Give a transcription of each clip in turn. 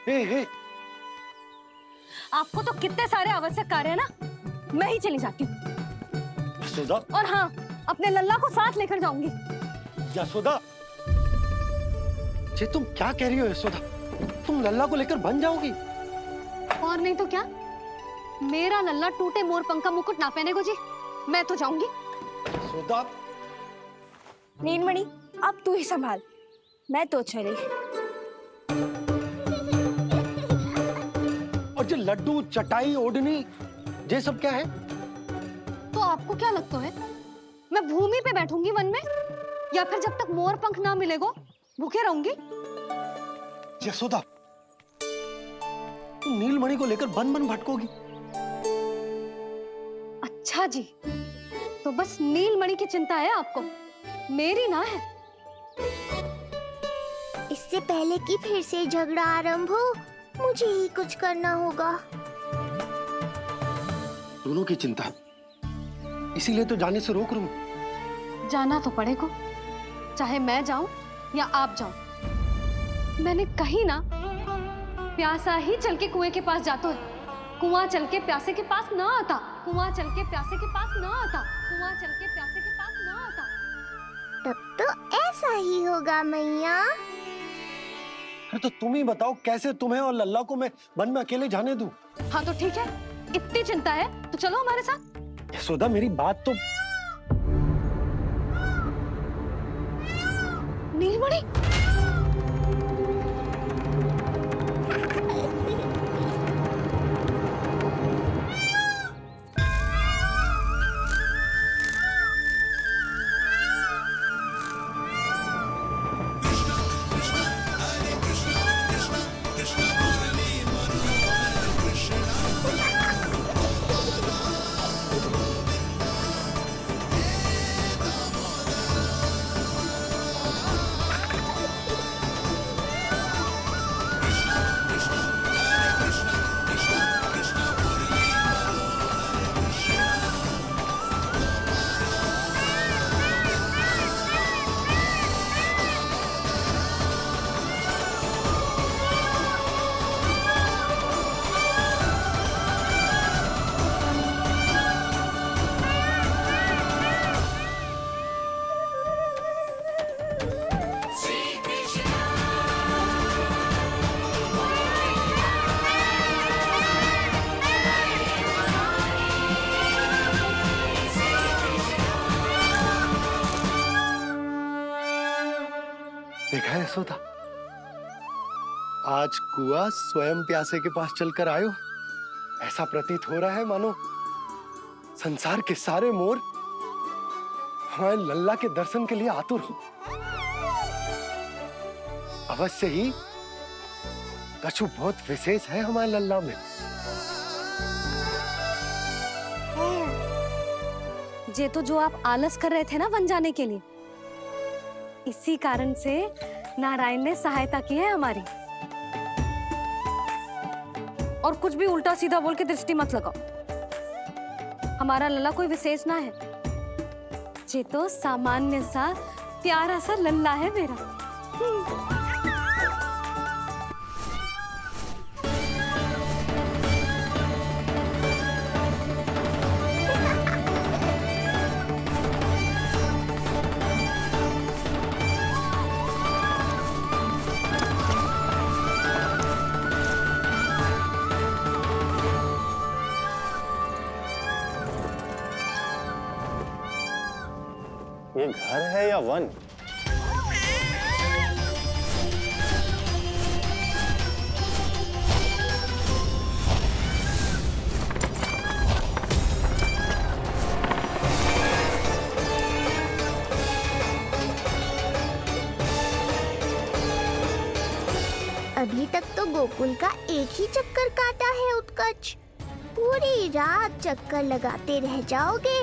हे। आपको तो कितने सारे आवश्यक कार्य है ना, मैं ही चली जाती हूँ। यशोदा। और हाँ, अपने लल्ला को साथ लेकर जाऊंगी। यशोदा, ये तुम क्या कह रही हो यशोदा? तुम लल्ला को लेकर बन जाओगी? और नहीं तो क्या, मेरा लल्ला टूटे मोर पंख का मुकुट ना पहने को जी, मैं तो जाऊंगी। यशोदा। नीलमणि, अब तू ही संभाल, मैं तो चली। और ये लड्डू, चटाई, ओढ़नी, ये सब क्या है? तो आपको क्या लगता है, मैं भूमि पे बैठूंगी वन में, या फिर जब तक मोर पंख ना मिलेगा भूखे रहूंगी? यशोदा, तुम नीलमणि को लेकर बन बन भटकोगी। अच्छा जी, तो बस नीलमणि की चिंता है आपको, मेरी ना है। इससे पहले कि फिर से झगड़ा आरंभ हो, मुझे ही कुछ करना होगा। दोनों की चिंता, इसीलिए तो जाने से रोक रहा हूं। जाना तो पड़ेगा, चाहे मैं जाऊं या आप जाओ। मैंने कहीं ना, प्यासा ही चल के कुएं के पास जाता है, कुआं चल के प्यासे के पास ना आता, कुआं चल के प्यासे के पास ना आता, कुआं चल के प्यासे के पास ना आता। तब तो ऐसा ही होगा मैया। अरे तो तुम ही बताओ, कैसे तुम्हें और लल्ला को मैं वन में अकेले जाने दूं? हाँ तो ठीक है, इतनी चिंता है तो चलो हमारे साथ। यशोदा, मेरी बात तो। नीलमणि, देखा है यशोदा, आज कुआं स्वयं प्यासे के पास चलकर आयो। ऐसा प्रतीत हो रहा है मानो संसार के सारे मोर हमारे लल्ला के दर्शन के लिए आतुर हो। अवश्य ही कछु बहुत विशेष है हमारे लल्ला में। ये तो जो आप आलस कर रहे थे ना वन जाने के लिए, इसी कारण से नारायण ने सहायता की है हमारी। और कुछ भी उल्टा सीधा बोल के दृष्टि मत लगाओ, हमारा लल्ला कोई विशेष ना है, ये तो सामान्य सा प्यारा सा लल्ला है मेरा। ये घर है या वन? अभी तक तो गोकुल का एक ही चक्कर काटा है उत्कर्ष। पूरी रात चक्कर लगाते रह जाओगे,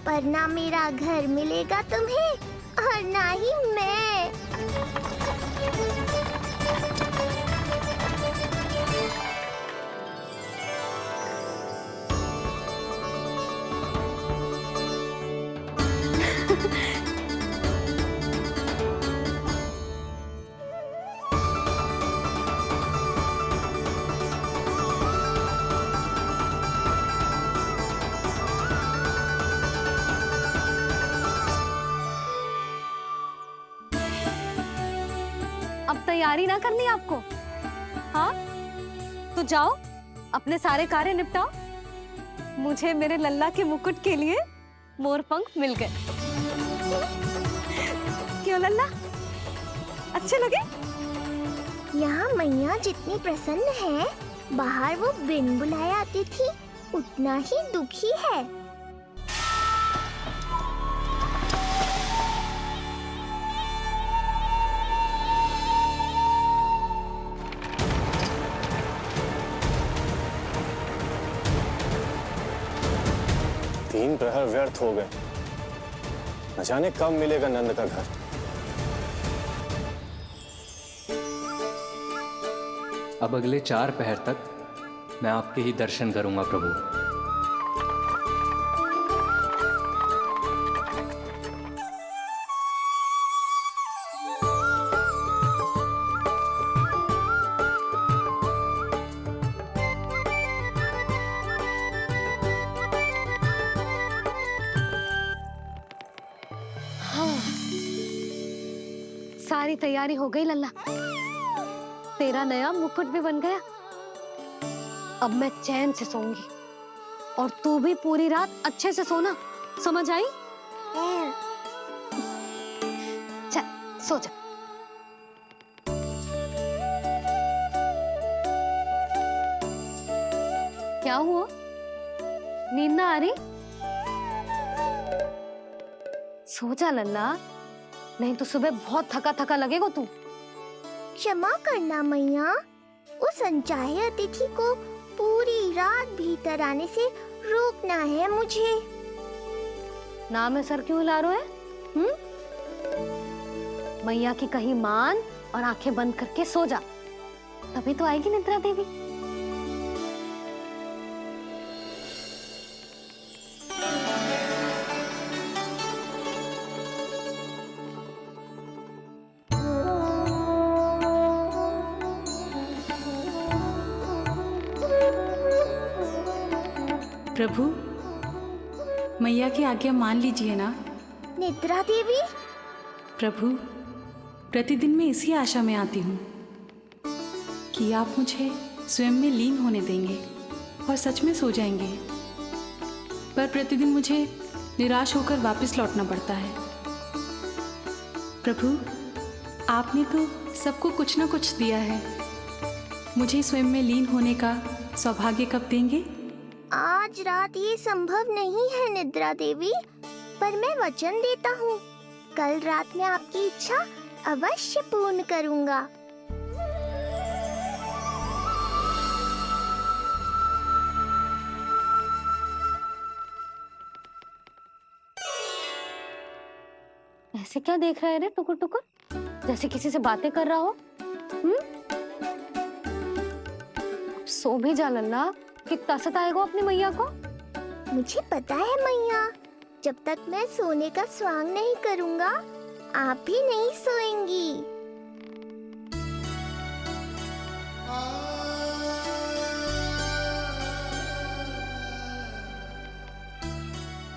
पर ना मेरा घर मिलेगा तुम्हें और ना ही मैं। तैयारी ना करनी आपको? हाँ, तो जाओ अपने सारे कार्य निपटाओ। मुझे मेरे लल्ला के मुकुट के लिए मोर पंख मिल गए। क्यों लल्ला, अच्छे लगे? यहाँ मैया जितनी प्रसन्न है, बाहर वो बिन बुलाए आती थी उतना ही दुखी है। तीन प्रहर व्यर्थ हो गए। न जाने कब मिलेगा नंद का घर। अब अगले 4 पहर तक मैं आपके ही दर्शन करूंगा प्रभु। सारी तैयारी हो गई लल्ला, तेरा नया मुकुट भी बन गया। अब मैं चैन से सोऊंगी और तू भी पूरी रात अच्छे से सोना, समझ आई? चल सो जा। क्या हुआ, नींद ना आ रही? सो जा लल्ला, नहीं तो सुबह बहुत थका थका लगेगा तू। क्षमा करना मैया, उस अनचाहे अतिथि को पूरी रात भीतर आने से रोकना है मुझे। ना में सर क्यों हिला रहे हो? मैया की कहीं मान और आंखें बंद करके सो जा, तभी तो आएगी निद्रा देवी। प्रभु, मैया की आज्ञा मान लीजिए ना। निद्रा देवी? प्रभु, प्रतिदिन मैं इसी आशा में आती हूँ कि आप मुझे स्वयं में लीन होने देंगे और सच में सो जाएंगे, पर प्रतिदिन मुझे निराश होकर वापस लौटना पड़ता है। प्रभु, आपने तो सबको कुछ न कुछ दिया है, मुझे स्वयं में लीन होने का सौभाग्य कब देंगे? आज रात ये संभव नहीं है निद्रा देवी, पर मैं वचन देता हूँ कल रात में आपकी इच्छा अवश्य पूर्ण करूँगा। ऐसे क्या देख रहा है रे टुकुर टुकुर, जैसे किसी से बातें कर रहा हो? सो भी जा लल्ला, कितना सताएगा अपनी मैया को। मुझे पता है मैया, जब तक मैं सोने का स्वांग नहीं करूँगा आप भी नहीं सोएंगी।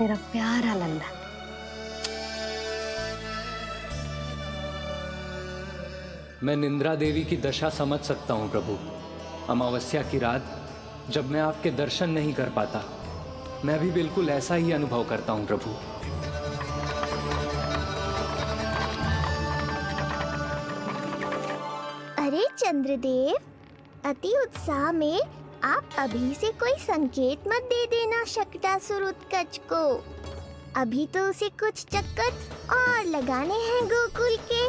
मेरा प्यारा लल्ला। मैं निंद्रा देवी की दशा समझ सकता हूँ प्रभु। अमावस्या की रात जब मैं आपके दर्शन नहीं कर पाता, मैं भी बिल्कुल ऐसा ही अनुभव करता हूँ प्रभु। अरे चंद्रदेव, अति उत्साह में आप अभी से कोई संकेत मत दे देना शकटासुर उत्कच को। अभी तो उसे कुछ चक्कर और लगाने हैं गोकुल के।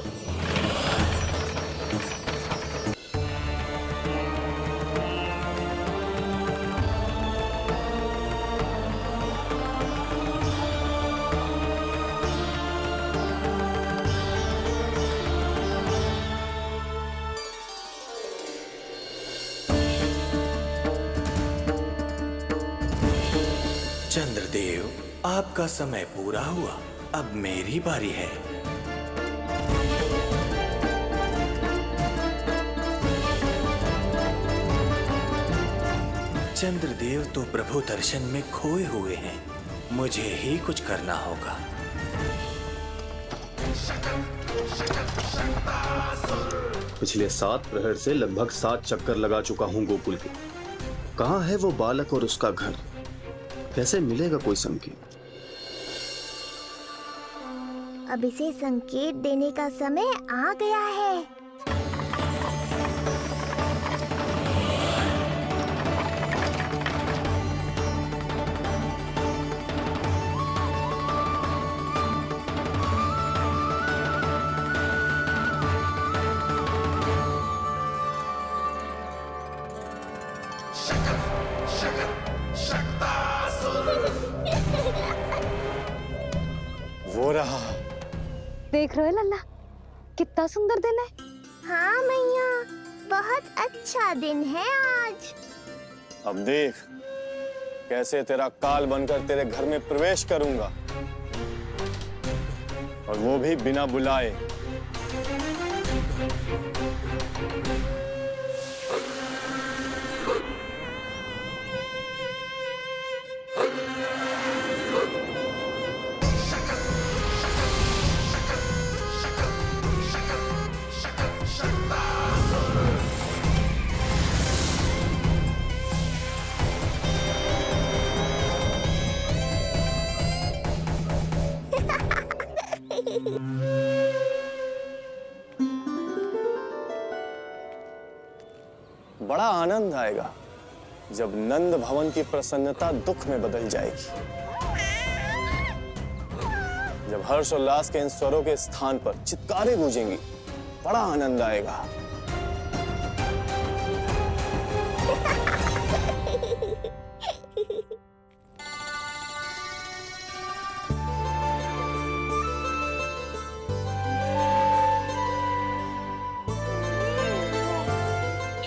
चंद्रदेव, आपका समय पूरा हुआ, अब मेरी बारी है। चंद्रदेव तो प्रभु दर्शन में खोए हुए हैं, मुझे ही कुछ करना होगा। पिछले 7 प्रहर से लगभग 7 चक्कर लगा चुका हूं गोकुल के। कहाँ है वो बालक और उसका घर? कैसे मिलेगा कोई संकेत? अब इसे संकेत देने का समय आ गया है। वो रहा। देख रहे हो लल्ला, कितना सुंदर दिन है। हाँ मैया, बहुत अच्छा दिन है आज। अब देख कैसे तेरा काल बनकर तेरे घर में प्रवेश करूंगा, और वो भी बिना बुलाए। बड़ा आनंद आएगा जब नंद भवन की प्रसन्नता दुख में बदल जाएगी, जब हर्षोल्लास के इन स्वरों के स्थान पर चित्कारें गूंजेंगी। बड़ा आनंद आएगा।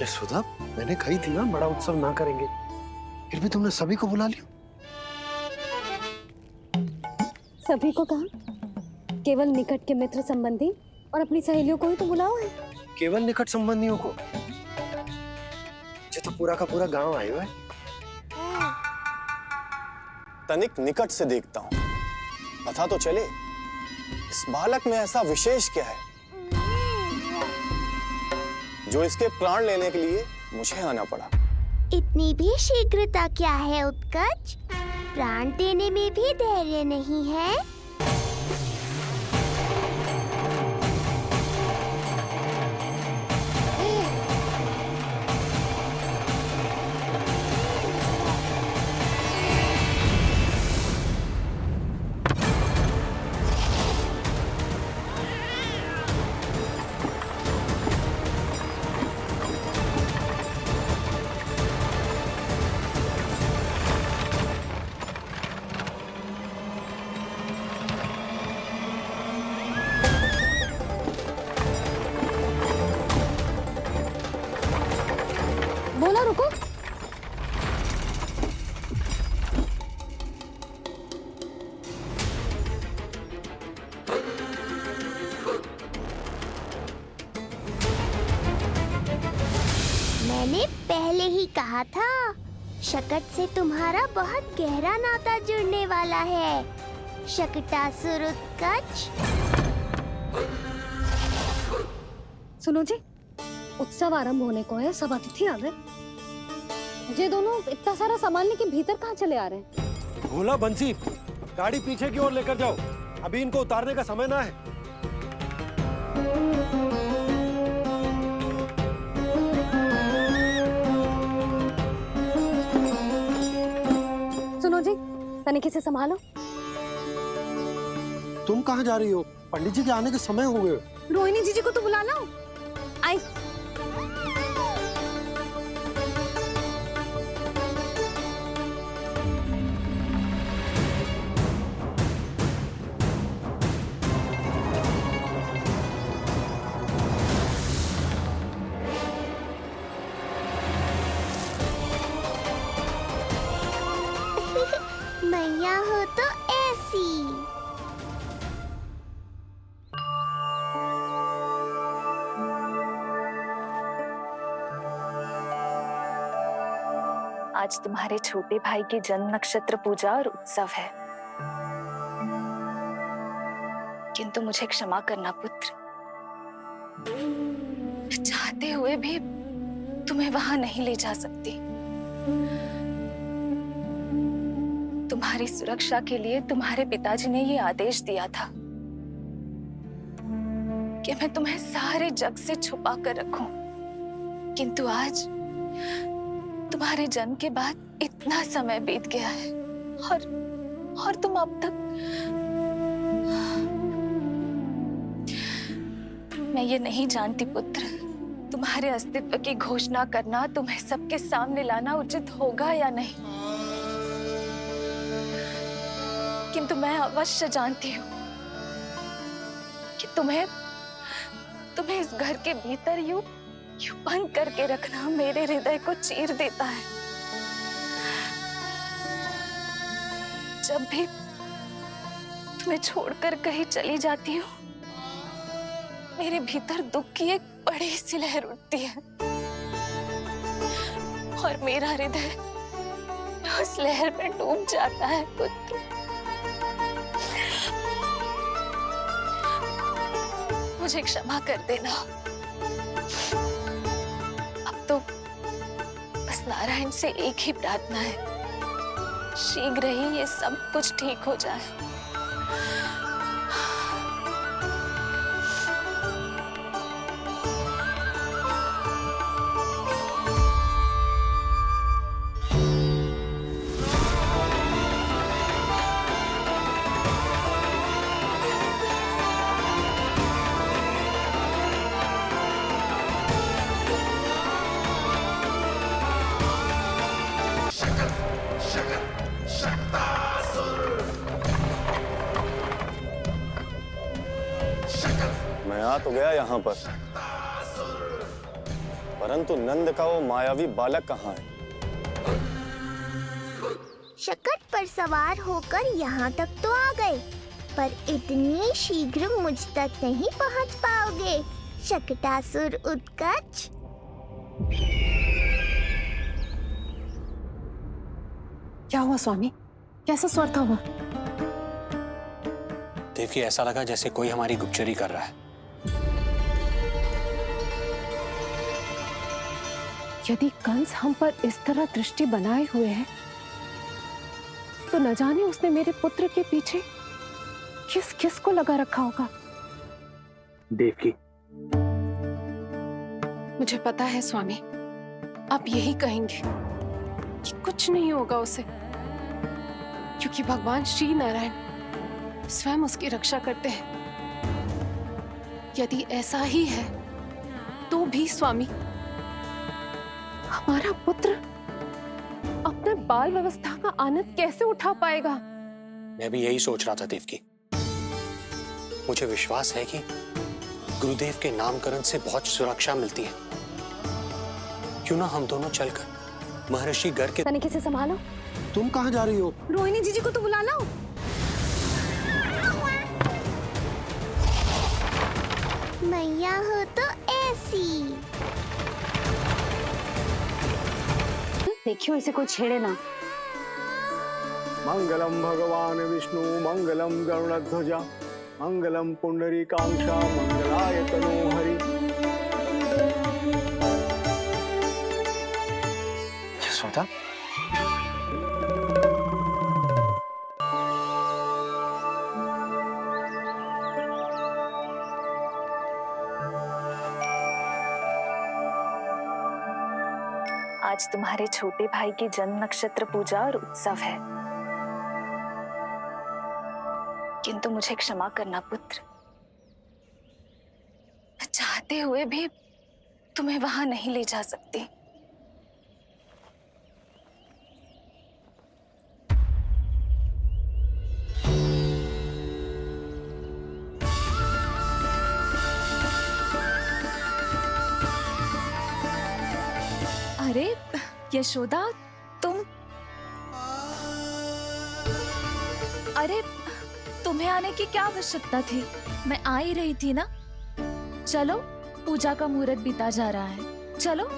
यशोदा, मैंने कही थी ना बड़ा उत्सव ना करेंगे, फिर भी तुमने सभी को बुला लिया। सभी को कहा? केवल निकट के मित्र संबंधी और अपनी सहेलियों को ही तो बुलाओ है। केवल निकट संबंधियों को? ये तो पूरा का पूरा गांव आया हुआ है। तनिक निकट से देखता हूं, पता तो चले इस बालक में ऐसा विशेष क्या है जो इसके प्राण लेने के लिए मुझे आना पड़ा। इतनी भी शीघ्रता क्या है उत्कच? प्राण देने में भी धैर्य नहीं है। बोला रुको। मैंने पहले ही कहा था, शकट से तुम्हारा बहुत गहरा नाता जुड़ने वाला है। शकटासुर उत्कच। सुनो जी, उत्सव आरंभ होने को है, सब अतिथि आ गए। ये दोनों इतना सारा सामान लेके भीतर कहाँ चले आ रहे हैं? भोला बंसी, गाड़ी पीछे की ओर लेकर जाओ, अभी इनको उतारने का समय ना है। सुनो जी, तनिके से संभालो। तुम कहाँ जा रही हो? पंडित जी के आने के समय हो गए। रोहिणी जीजी को तो बुला लो। आई। मैया हो तो ऐसी। आज तुम्हारे छोटे भाई की जन्म नक्षत्र पूजा और उत्सव है, किंतु मुझे क्षमा करना पुत्र, हुए भी तुम्हें वहां नहीं ले जा सकती। तुम्हारी सुरक्षा के लिए तुम्हारे पिताजी ने ये आदेश दिया था कि मैं तुम्हें सारे जग से छुपा कर रखूं, किंतु आज तुम्हारे जन्म के बाद इतना समय बीत गया है और तुम अब तक। मैं ये नहीं जानती पुत्र, तुम्हारे अस्तित्व की घोषणा करना, तुम्हें सबके सामने लाना उचित होगा या नहीं, किंतु मैं अवश्य जानती हूँ कि तुम्हें इस घर के भीतर यूं बंद करके रखना मेरे हृदय को चीर देता है। जब भी तुम्हें छोड़कर कहीं चली जाती हूँ, मेरे भीतर दुख की एक बड़ी सी लहर उठती है और मेरा हृदय उस लहर में डूब जाता है पुत्र। मुझे क्षमा कर देना। अब तो बस नारायण से एक ही प्रार्थना है, शीघ्र ही ये सब कुछ ठीक हो जाए। मैं आ तो गया यहाँ पर, परंतु नंद का वो मायावी बालक कहाँ है? शकट पर सवार होकर यहाँ तक तो आ गए, पर इतनी शीघ्र मुझ तक नहीं पहुँच पाओगे शकटासुर उत्कच। क्या हुआ स्वामी, कैसा स्वर था हुआ? देवकी, ऐसा लगा जैसे कोई हमारी गुप्तचरी कर रहा है। यदि कंस हम पर इस तरह दृष्टि बनाए हुए है, तो न जाने उसने मेरे पुत्र के पीछे किस किस को लगा रखा होगा। देवकी, मुझे पता है स्वामी, आप यही कहेंगे कि कुछ नहीं होगा उसे, क्योंकि भगवान श्री नारायण स्वयं उसकी रक्षा करते हैं। यदि ऐसा ही है तो भी स्वामी, हमारा पुत्र अपने बाल व्यवस्था का आनंद कैसे उठा पाएगा? मैं भी यही सोच रहा था देवकी। मुझे विश्वास है कि गुरुदेव के नामकरण से बहुत सुरक्षा मिलती है। क्यों ना हम दोनों चलकर महर्षि घर के। तनिक से संभालो। तुम कहाँ जा रही हो? रोहिणी जीजी को तो बुला लो। मैया हो तो ऐसी। देखियो इसे कोई छेड़े ना। मंगलम भगवान विष्णु, मंगलम गरुड़ध्वजा, मंगलम पुंडरीकाक्षा, मंगलाय तनोहरि। यशोदा, आज तुम्हारे छोटे भाई की जन्म नक्षत्र पूजा और उत्सव है, किंतु मुझे क्षमा करना पुत्र, मैं चाहते हुए भी तुम्हें वहां नहीं ले जा सकती। अरे यशोदा, अरे तुम्हें आने की क्या आवश्यकता थी? मैं आ ही रही थी ना। चलो, पूजा का मुहूर्त बीता जा रहा है, चलो।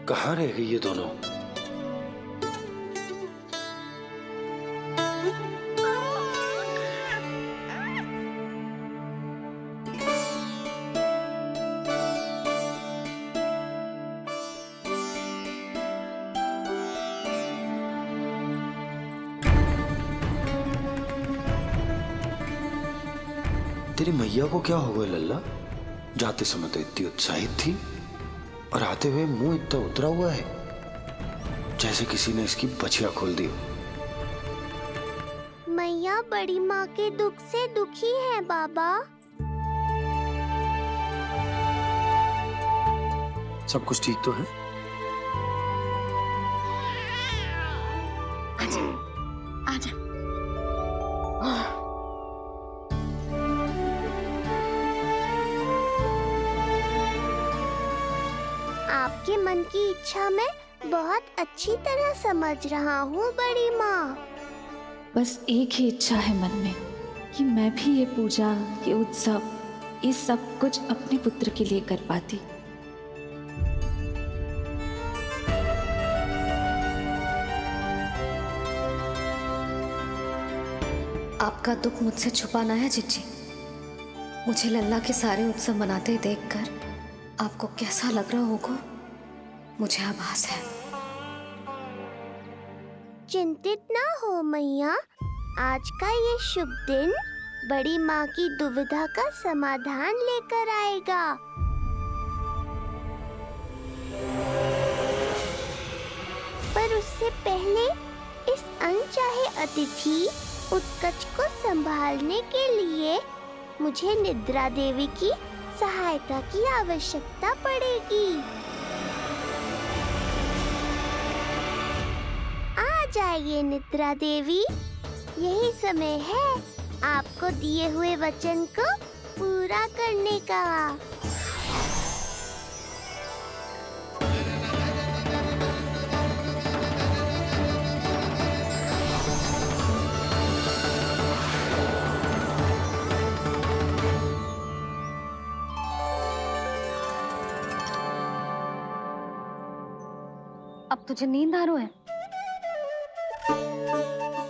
कहाँ रह गई ये दोनों? तेरी मैया को क्या हो गया लल्ला? जाते समय तो इतनी उत्साहित थी और आते हुए मुंह इतना उतरा हुआ है जैसे किसी ने इसकी बछिया खोल दी। मैया बड़ी माँ के दुख से दुखी है बाबा। सब कुछ ठीक तो है? आजा। आपके मन की इच्छा मैं बहुत अच्छी तरह समझ रहा हूँ बड़ी माँ। बस एक ही इच्छा है मन में कि मैं भी ये पूजा, ये उत्सव, ये सब कुछ अपने पुत्र के लिए कर पाती। आपका दुख मुझसे छुपाना है जिज्जी। मुझे लल्ला के सारे उत्सव मनाते देखकर आपको कैसा लग रहा होगा मुझे आभास है। चिंतित ना हो मैया, आज का ये शुभ दिन बड़ी माँ की दुविधा का समाधान लेकर आएगा। पर उससे पहले इस अनचाहे अतिथि उत्कच को संभालने के लिए मुझे निद्रा देवी की सहायता की आवश्यकता पड़ेगी। आ जाइए निद्रा देवी, यही समय है आपको दिए हुए वचन को पूरा करने का। अब तुझे नींद आ रही है?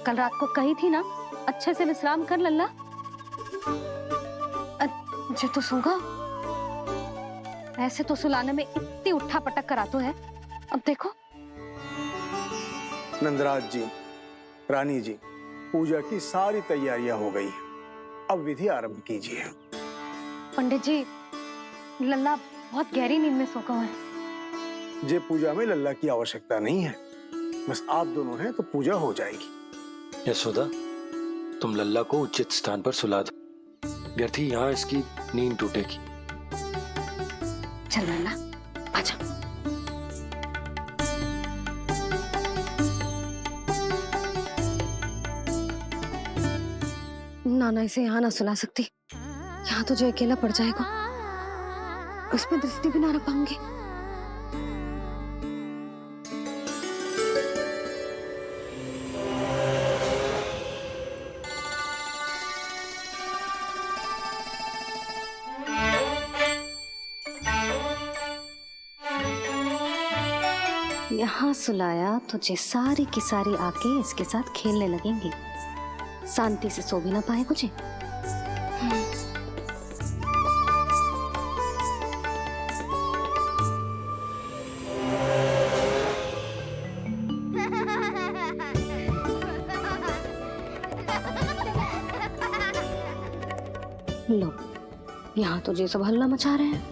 कल रात को कही थी ना अच्छे से विश्राम कर लल्ला। जो तो सोगा, ऐसे तो सुलाने में इतनी उठा पटक करा तो है। अब देखो। नंदराज जी, रानी जी, पूजा की सारी तैयारियां हो गई हैं। अब विधि आरंभ कीजिए। पंडित जी, लल्ला बहुत गहरी नींद में सोगा हुआ है। जे पूजा में लल्ला की आवश्यकता नहीं है, बस आप दोनों हैं तो पूजा हो जाएगी। यशोदा, तुम लल्ला को उचित स्थान पर सुला दो, व्यर्थ ही यहाँ इसकी नींद टूटेगी। चल लल्ला, आजा। नाना इसे यहाँ ना सुला सकती, यहाँ तो जो अकेला पड़ जाएगा, उसमें दृष्टि भी ना रख पाऊंगी। यहाँ सुलाया तो जे सारी की सारी आके इसके साथ खेलने लगेंगी, शांति से सो भी ना पाए कुछ। लो, यहाँ तो जे सब हल्ला मचा रहे हैं।